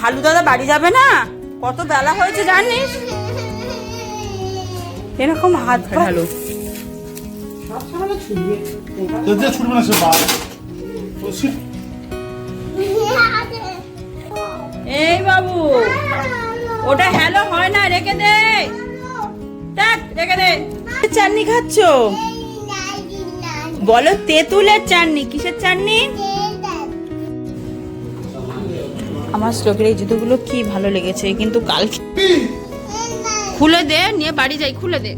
Value দাদা বাড়ি যাবে না? কত বেলা হয়েছে জানিস? এরকম হাত ভালো এই বাবু, ওটা হ্যালো হয় না, রেখে দে, রেখে দে। চাটনি খাচ্ছ? বলো তেঁতুলের চাটনি। কিসের চাটনি? আমার শ্লোকের এই জুতোগুলো কি ভালো লেগেছে, কিন্তু কালকে খুলে দে, নিয়ে বাড়ি যাই, খুলে দে।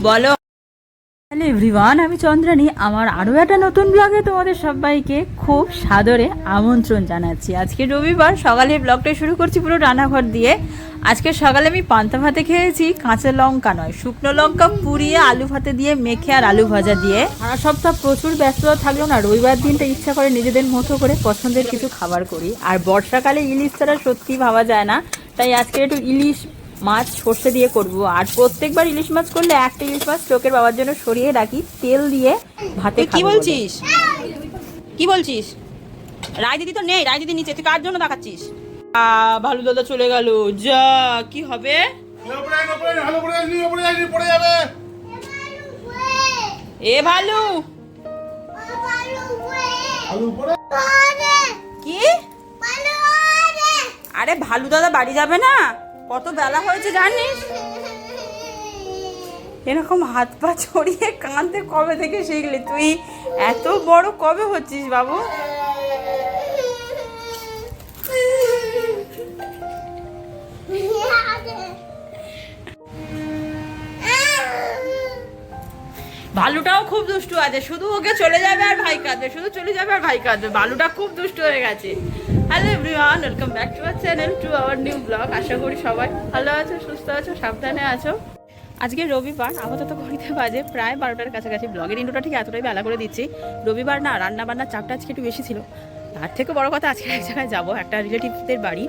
বলো। হ্যালো এভরিওয়ান, আমি চন্দ্রানী। আমার আরও একটা নতুন ব্লগে তোমাদের সবাইকে খুব সাদরে আমন্ত্রণ জানাচ্ছি। আজকে রবিবার, সকালে ব্লগটা শুরু করছি পুরো রান্নাঘর দিয়ে। আজকে সকালে আমি পান্তা ভাতে খেয়েছি, কাঁচা লঙ্কা নয়, শুকনো লঙ্কা পুড়িয়ে আলু ভাতে দিয়ে মেখে আর আলু ভাজা দিয়ে। সারা সপ্তাহ প্রচুর ব্যস্ততা থাকলেও না, রবিবার দিনটা ইচ্ছা করে নিজেদের মতো করে পছন্দের কিছু খাবার করি। আর বর্ষাকালে ইলিশ ছাড়া সত্যি ভাবা যায় না, তাই আজকে একটু ইলিশ মাছ সর্ষে দিয়ে করব। আর প্রত্যেকবার ইলিশ মাছ করলে একটা ইলিশ মাছ চোখের বাবার জন্য সরিয়ে রাখি, তেল দিয়ে ভাতে। কি বলছিস? কি বলছিস? রায় দিদি তো নেই, রায় দিদি নিচে, তুই কার জন্য দেখাচ্ছিস? ভালু দাদা চলে গেল, যা কি হবে? এ ভালু কি? আরে ভালু দাদা বাড়ি যাবে না? কত বেলা হয়েছে জানিস? এরকম হাত পা ছড়িয়ে কাঁদতে কবে থেকে শিখলি তুই? এত বড় কবে হচ্ছিস বাবু? ভালুটাও খুব দুষ্টু আছে, শুধু ওকে চলে যাবে আর ভাই কাঁদবে, শুধু চলে যাবে আর ভাই কাঁদবে। ভালুটা খুব দুষ্টু হয়ে গেছে। Hello everyone, welcome back to our channel, to our new blog. আশা করি সবাই ভালো আছো, সুস্থ আছো, সাবধানে আছো। আজকে রবিবার, আপাতত ঘড়িতে বাজে প্রায় 12টার কাছাকাছি। ব্লগের ইন্ট্রোটা ঠিক এতটাই বেলা করে দিচ্ছি। রবিবার না, রান্না বান্নার চাপটা আজকে একটু বেশি ছিল। তার থেকে বড় কথা, আজকে এক জায়গায় যাবো, একটা রিলেটিভদের বাড়ি,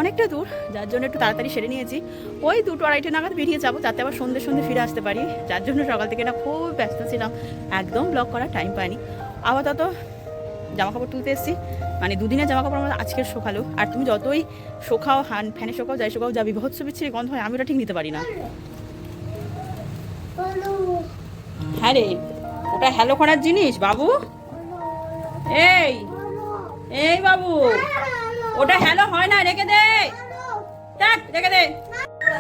অনেকটা দূর, যার জন্য একটু তাড়াতাড়ি সেরে নিয়েছি। ওই 2-2:30 নাগাদ বেরিয়ে যাবো, যাতে আবার সন্ধ্যে ফিরে আসতে পারি। যার জন্য সকাল থেকে না খুব ব্যস্ত ছিলাম, একদম ব্লগ করার টাইম পাইনি। আপাতত জামাকাপড় তুলতে এসেছি, মানে দুদিনের জামাকাপড় আমার আজকের শোকালো। আর তুমি যতই শোকাও, ফ্যানে শোকাও, যাই শোকাও, যা বিভৎস বিচ্ছিরি গন্ধ হয়, আমি ওটা ঠিক নিতে পারি না। হ্যাঁ রে, ওটা হ্যালো করার জিনিস বাবু। এই এই বাবু, ওটা হ্যালো হয় না, রেখে দে, রেখে দে।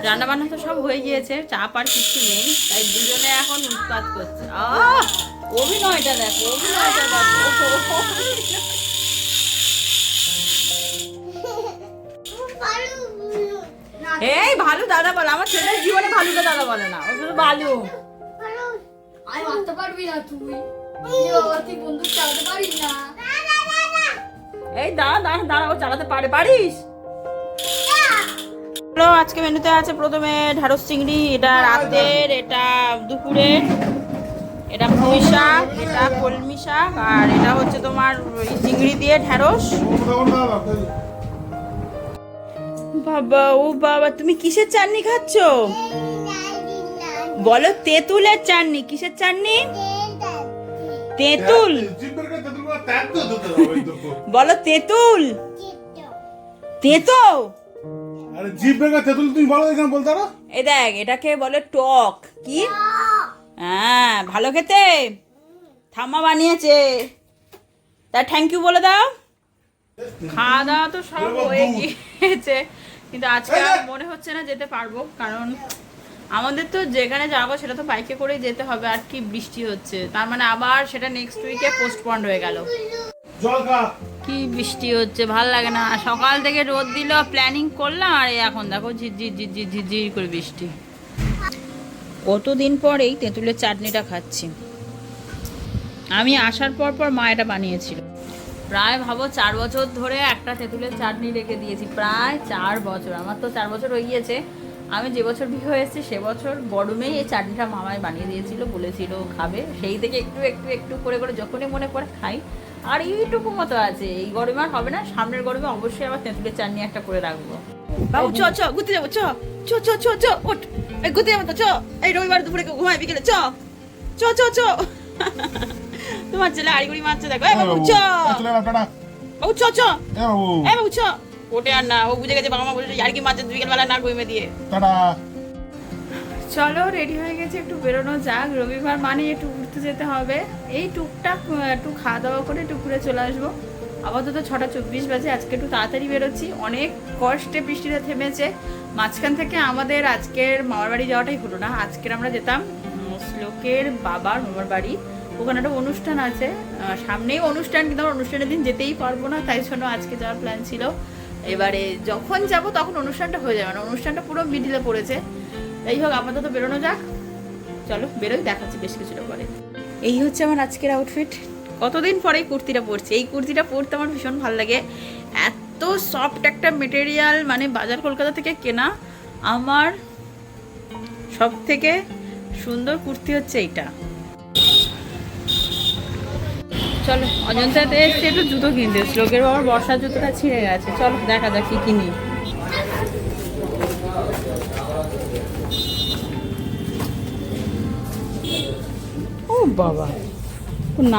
রান্না বান্না তো সব হয়ে গিয়েছে, চাপ আর কিছু নেই, তাই দুজনে এখন উৎপাত করছে। অভিনয়টা দেখো, অভিনয়টা দেখো। এই ভালু দাদা বলে, আমার ছেলের জীবনে ভালুকে দাদা বলে না, ও শুধু ভালু। আমি মারতে পারবি না তুই, তুই বন্দুক চালাতে পারিস না। এই দাঁড়া, ও চালাতে পারিস? আজকে মেনুতে আছে প্রথমে ঢ্যাঁড়স চিংড়ি, এটা রাতের, এটা দুপুরের, এটা পুঁই শাক, এটা কলমি শাক, আর এটা হচ্ছে তোমার চিংড়ি দিয়ে ঢ্যাঁড়স। বাবা, ও বাবা, তুমি কিসের চাটনি খাচ্ছ? বলো তেঁতুলের চাটনি। কিসের চাটনি? তেঁতুল। বলো তেঁতুল। তেঁতো। এই দেখ, এটাকে বলে টক। কি? হ্যাঁ, ভালো খেতে। ঠাম্মা বানিয়েছে, তা থ্যাংক ইউ বলে দাও। খাওয়া দাওয়া তো সব হয়ে গিয়েছে, কিন্তু আজকে আর মনে হচ্ছে না যেতে পারবো, কারণ আমাদের তো যেখানে যাবো সেটা তো বাইকে করেই যেতে হবে। আর কি বৃষ্টি হচ্ছে, তার মানে আবার সেটা নেক্সট উইকে পোস্টপন্ড হয়ে গেল। কি বৃষ্টি হচ্ছে, ভাল লাগে না। সকাল থেকে রোদ দিল, প্ল্যানিং করলাম, আর এখন দেখো ঝিরঝির করে বৃষ্টি। কতদিন পরেই তেঁতুলের চাটনিটা খাচ্ছি। আমি আসার পর মা এটা বানিয়েছিল। প্রায় ভাবো 4 বছর ধরে একটা তেঁতুলের চাটনি রেখে দিয়েছি, প্রায় 4 বছর। আমার তো 4 বছর হয়ে গিয়েছে। আমি যে বছর বিয়ে হয়েছি সে বছর গরমেই এই চাটনিটা মামাই বানিয়ে দিয়েছিল, বলেছিল খাবে। সেই থেকে একটু করে যখনই মনে পড়ে খাই। আর এইটুকু মতো আছে, এই গরমে আর হবে না, সামনের গরমে অবশ্যই আবার তেঁতুলের চাটনি একটা করে রাখবো। বাবু চ চ ঘুরতে যাবো চ চ চ চ চ ওঠ এই ঘুরতে যাবো তো চ এই রবিবার দুপুরে ঘুমায় বিকেলে চ চ চ চ তোমার ছেলে আড়িগুড়ি মারছে দেখো এই বাবু চ বাবু চ চ এই বাবু চ ওঠে আর না ও বুঝে গেছে বাবা মা বলছে আর কি মারছে বিকেল বেলা না ঘুমিয়ে দিয়ে চলো রেডি হয়ে গেছে একটু বেরোনো যাক রবিবার মানে একটু ঘুরতে যেতে হবে এই টুকটাক একটু খাওয়া দাওয়া করে একটু ঘুরে চলে আসবো আপাতত 6:24 বাজে আজকে একটু তাড়াতাড়ি বেরোচ্ছি অনেক কষ্টে বৃষ্টিটা থেমেছে মাঝখান থেকে আমাদের আজকের মামার বাড়ি যাওয়াটাই হলো না আজকের আমরা যেতাম শ্লোকের বাবার মামার বাড়ি ওখানে একটা অনুষ্ঠান আছে সামনেই অনুষ্ঠান কিন্তু আমরা অনুষ্ঠানের দিন যেতেই পারবো না তাই জন্য আজকে যাওয়ার প্ল্যান ছিল এবারে যখন যাব তখন অনুষ্ঠানটা হয়ে যাবে না অনুষ্ঠানটা পুরো মিডিলে পড়েছে যাই হোক আপাতত বেরোনো যাক চলো বেরোই দেখাচ্ছি বেশ কিছুটা পরে এই হচ্ছে আমার আজকের আউটফিট কতদিন পরে কুর্তিটা পরছি এই কুর্তিটা পরতে আমার ভীষণ ভালো লাগে এত সফট একটা মেটেরিয়াল মানে বাজার কলকাতা থেকে কেনা আমার সব থেকে সুন্দর কুর্তি হচ্ছে এইটা চলো অজন্তাতে এসে একটু জুতো কিনতে শ্লোকের বাবার বর্ষার জুতোটা ছিঁড়ে গেছে চলো দেখা যাক কি কিনি ও বাবা না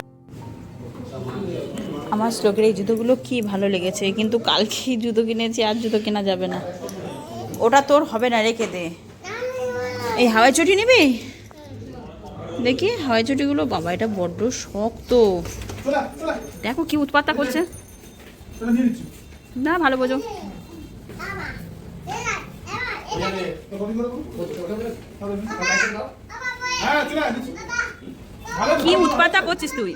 আমার শ্লোকের এই জুতোগুলো কি ভালো লেগেছে কিন্তু কালকে জুতো কিনেছি আর জুতো কেনা যাবে না ওটা তোর হবে না রেখে দে এই হাওয়াই চটি নিবি দেখি হাওয়াই চটিগুলো বাবা এটা বড্ড শক্ত দেখো কি উৎপাতটা করছে না ভালো বোঝো কি উৎপাতটা করছিস তুই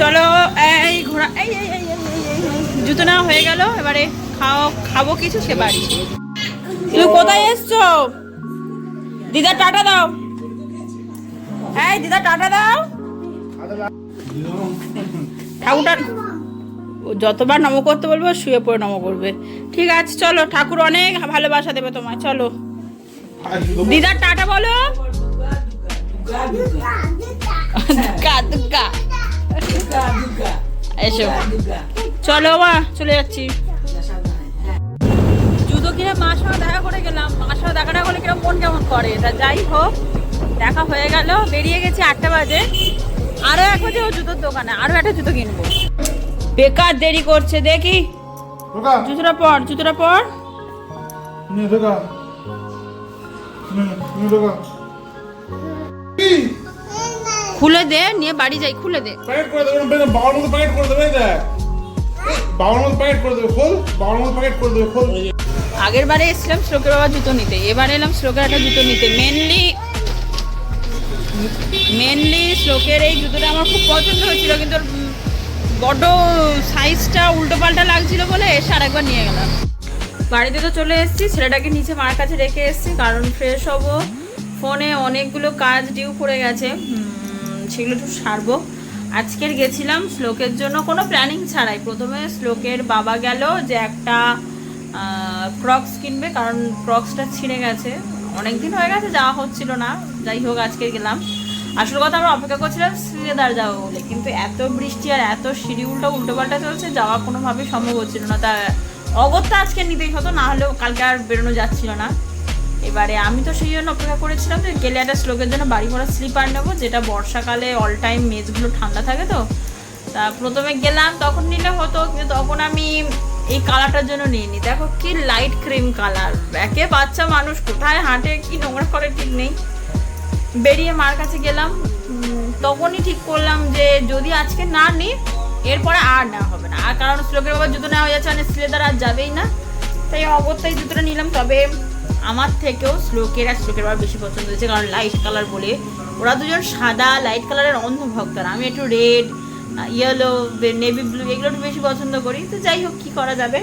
চলো এই ঘোড়া এই জুতো নেওয়া হয়ে গেল এবারে খাবো কিছু সে বাড়ি তুমি কোথায় এসছো দিদা টাটা দাও এই দিদা টাটা দাও ঠাকুরটা যতবার নম করতে বলবো শুয়ে পড়ে নম করবে ঠিক আছে চলো ঠাকুর অনেক ভালোবাসা দেবে তোমায় চলো দিদার টাটা বলো এসো চলো মা চলে যাচ্ছি জুতো কিনে মার সঙ্গে দেখা করে গেলাম মার সঙ্গে দেখা না করলে কিরকম মন কেমন করে তা যাই হোক দেখা হয়ে গেল বেরিয়ে গেছি 8টা বাজে আরো এক বাজে ও জুতোর দোকানে আরো একটা জুতো কিনবো বেকার দেরি করছে দেখি জুতোটা পর খুলে দে নিয়ে বাড়ি যাই খুলে দে প্যাকেট করে দেবে বাবার মতো প্যাকেট করে দেবে দেখ বাবার মতো প্যাকেট করে দেবে খোল বাবার মতো প্যাকেট করে দেবে খোল আগের বারে এসেছিলাম শ্লোকের বাবার জুতো নিতে এবারে এলাম শ্লোকের একটা জুতো নিতে মেনলি শ্লোকের এই জুতোটা আমার খুব পছন্দ হয়েছিল কিন্তু বড্ড সাইজটা উল্টো পাল্টা লাগছিল বলে এসে আরেকবার নিয়ে গেলাম বাড়িতে তো চলে এসেছি ছেলেটাকে নিচে মার কাছে রেখে এসেছি কারণ ফ্রেশ হবো ফোনে অনেকগুলো কাজ ডিউ পড়ে গেছে সেগুলো একটু সারবো আজকের গেছিলাম শ্লোকের জন্য কোনো প্ল্যানিং ছাড়াই প্রথমে শ্লোকের বাবা গেল যে একটা ক্রক্স কিনবে কারণ ক্রক্সটা ছিঁড়ে গেছে অনেকদিন হয়ে গেছে যাওয়া হচ্ছিল না যাই হোক আজকে গেলাম আসল কথা আমরা অপেক্ষা করছিলাম শ্রীদার যাবো বলে কিন্তু এত বৃষ্টি আর এত শিডিউলটা উল্টোপাল্টা চলছে যাওয়া কোনোভাবেই সম্ভব হচ্ছিল না তা অগত্যা আজকে নিতেই হতো না হলেও কালকে আর বেরোনো যাচ্ছিল না এবারে আমি তো সেই জন্য অপেক্ষা করেছিলাম যে গেলে একটা শ্লোকের জন্য বাড়ি ভরা স্লিপার নেবো যেটা বর্ষাকালে অল টাইম মেজগুলো ঠান্ডা থাকে তো তা প্রথমে গেলাম তখন নিলে হতো কিন্তু তখন আমি এই কালারটার জন্য নিইনি দেখো কি লাইট ক্রিম কালার একে বাচ্চা মানুষ কোথায় হাঁটে কি নোংরা করে ঠিক নেই বেরিয়ে মার কাছে গেলাম তখনই ঠিক করলাম যে যদি আজকে না নিই এরপরে আর নেওয়া হবে না আর কারণ শ্লোকের বাবার জুতো নেওয়া হয়ে যাচ্ছে মানে শ্লেদার আর যাবেই না তাই অবস্থায় জুতোটা নিলাম তবে আমার থেকেও শ্লোকের আর শ্লোকের বাবার বেশি পছন্দ হয়েছে কারণ লাইট কালার বলে ওরা দুজন সাদা লাইট কালারের অন্ধ ভক্তরা আমি একটু রেড ইয়েলো নেভি ব্লু এগুলো একটু বেশি পছন্দ করি তো যাই হোক কী করা যাবে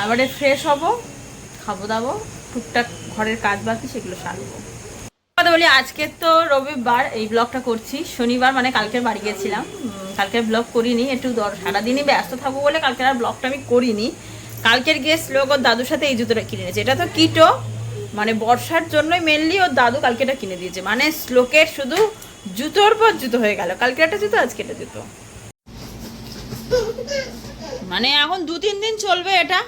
এবারে ফ্রেশ হবো খাবো দাবো টুকটাক ঘরের কাজ বাকি সেগুলো সারবো কথা বলি আজকে তো রবিবার এই ব্লগটা করছি শনিবার মানে কালকের বাড়ি গেছিলাম কালকের ব্লগ করিনি একটু সারাদিনই ব্যস্ত থাকবো বলে কালকের আর ব্লগটা আমি করিনি কালকের গিয়ে শ্লোক ওর দাদুর সাথে এই জুতোটা কিনে নিয়েছে এটা তো কিটো মানে বর্ষার জন্যই মেনলি ওর দাদু কালকে এটা কিনে দিয়েছে মানে শ্লোকের শুধু জুতোর পর জুতো হয়ে গেল কালকে একটা জুতো আজকে একটা জুতো মানে এখন 2-3 দিন চলবে এটা।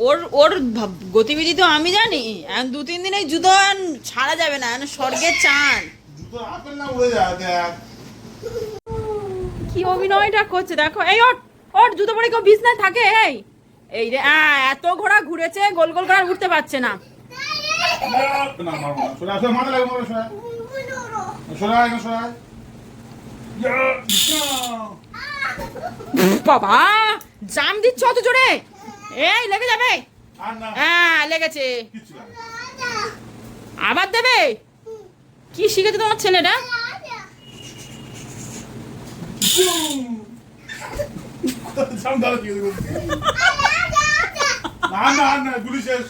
ওর ওর গতিবিধি তো আমি জানি। এখন 2-3 দিন এই জুতো আর ছাড়া যাবে না, এখন স্বর্গের চান। জুতো আপেল না উড়ে যায় দেখ। কি অভিনয়টা করছে দেখো। এই ওর ওর জুতো পরে কেউ বিছনায় থাকে? এই রে এত ঘোড়া ঘুরেছে, গোল গোল করে আর উঠতে পারছে না। না মারবো না, সোনা সোনা মাথা লাগে মারো সোনা, সোনা এখানে সোনা। বাবা জাম দিচ্ছ অত জোরে, এই লেগে যাবে। আর না হ্যাঁ লেগেছে, কিছু না। আবার দেবে। কি শিখেছে তোমার ছেলেটা? জাম দাও কি দেখো। না না না গুলি শেষ,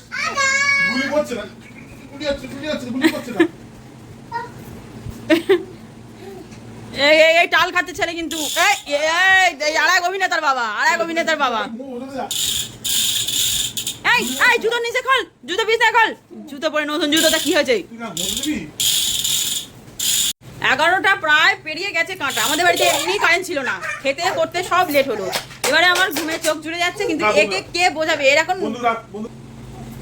গুলি করছে না, গুলি করছে না। এই এই এই টাল খাচ্ছে ছেলে কিন্তু। এই এই এই আরেক অভিনেতার বাবা, আরেক অভিনেতার বাবা। এই এই জুতো নিচে খোল, জুতো বিছানায় খোল। জুতো পরে নতুন জুতোটা কি হয়েছে? 11টা প্রায় পেরিয়ে গেছে কাঁটা। আমাদের বাড়িতে এমনি কারেন্ট ছিল না, খেতে করতে সব লেট হলো। এবারে আমার ঘুমে চোখ জুড়ে যাচ্ছে, কিন্তু একে কে বোঝাবে? এর এখন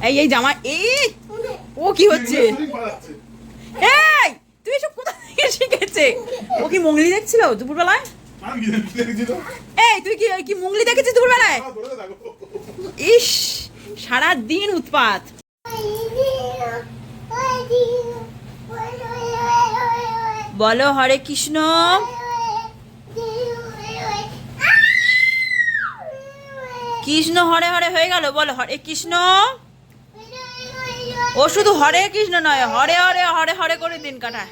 এই এই জামা এই ও কি হচ্ছে? এই তুই এসব কোথা থেকে শিখেছে? ও কি মঙ্গলি দেখছিল দুপুরবেলায়? এই তুই কি কি মঙ্গলি দেখেছিস দুপুরবেলায়? ইস সারা দিন উৎপাত। বলো হরে কৃষ্ণ। কৃষ্ণ হরে হরে হয়ে গেল, বলো হরে কৃষ্ণ। ও শুধু হরে কৃষ্ণ নয়, হরে হরে হরে হরে করে দিন কাটা।